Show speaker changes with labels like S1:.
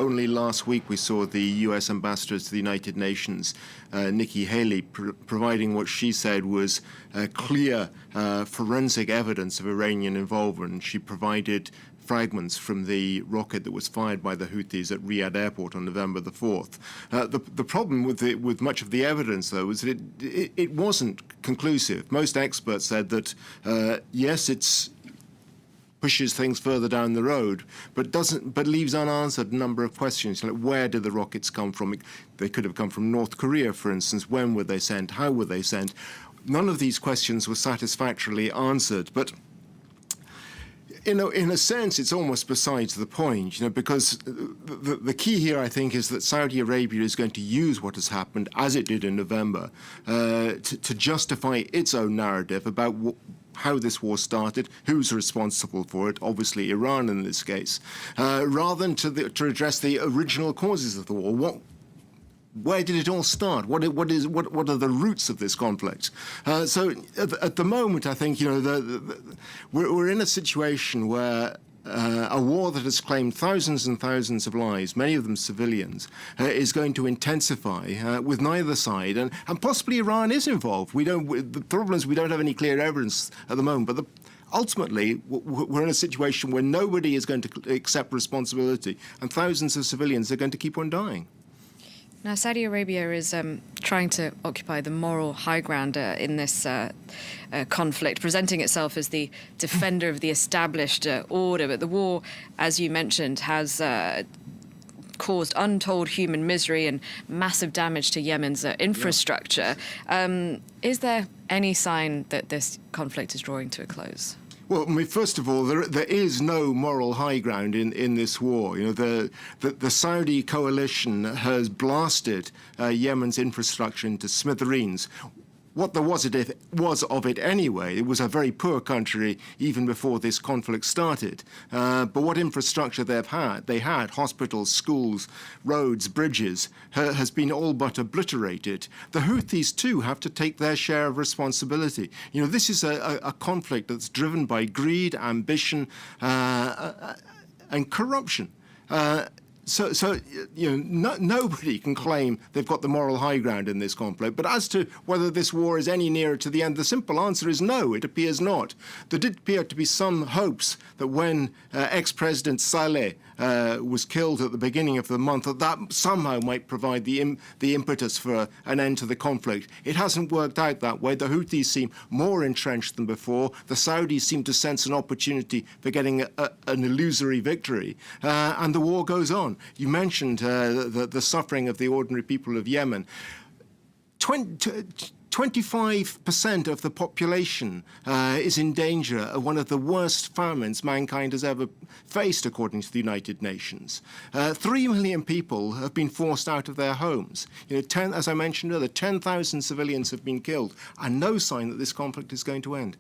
S1: only last week we saw the US ambassador to the United Nations, Nikki Haley, providing what she said was clear forensic evidence of Iranian involvement. She provided fragments from the rocket that was fired by the Houthis at Riyadh airport on November the 4th. The problem with much of the evidence, though, is that it wasn't conclusive. Most experts said that, yes, it's pushes things further down the road, but leaves unanswered a number of questions, like where did the rockets come from? They could have come from North Korea, for instance. When were they sent? How were they sent? None of these questions were satisfactorily answered, but in a sense, it's almost besides the point, because the key here, I think, is that Saudi Arabia is going to use what has happened, as it did in November, to justify its own narrative about how this war started, who's responsible for it, obviously Iran in this case, rather than to address the original causes of the war. Where did it all start? What are the roots of this conflict? So at the moment, I think we're in a situation where a war that has claimed thousands and thousands of lives, many of them civilians, is going to intensify with neither side, and possibly Iran is involved. The problem is we don't have any clear evidence at the moment, but ultimately, we're in a situation where nobody is going to accept responsibility, and thousands of civilians are going to keep on dying.
S2: Now, Saudi Arabia is trying to occupy the moral high ground in this conflict, presenting itself as the defender of the established order. But the war, as you mentioned, has caused untold human misery and massive damage to Yemen's infrastructure. Is there any sign that this conflict is drawing to a close?
S1: Well, I mean, first of all, there is no moral high ground in this war. The Saudi coalition has blasted Yemen's infrastructure into smithereens. What there was of it anyway, it was a very poor country even before this conflict started. But what infrastructure they had, hospitals, schools, roads, bridges, has been all but obliterated. The Houthis, too, have to take their share of responsibility. This is a conflict that's driven by greed, ambition, and corruption. Nobody can claim they've got the moral high ground in this conflict. But as to whether this war is any nearer to the end, the simple answer is no, it appears not. There did appear to be some hopes that when ex-President Saleh was killed at the beginning of the month, that somehow might provide the impetus for an end to the conflict. It hasn't worked out that way. The Houthis seem more entrenched than before. The Saudis seem to sense an opportunity for getting an illusory victory. And the war goes on. You mentioned the suffering of the ordinary people of Yemen. 25% of the population is in danger of one of the worst famines mankind has ever faced, according to the United Nations. 3 million people have been forced out of their homes. As I mentioned earlier, 10,000 civilians have been killed, and no sign that this conflict is going to end.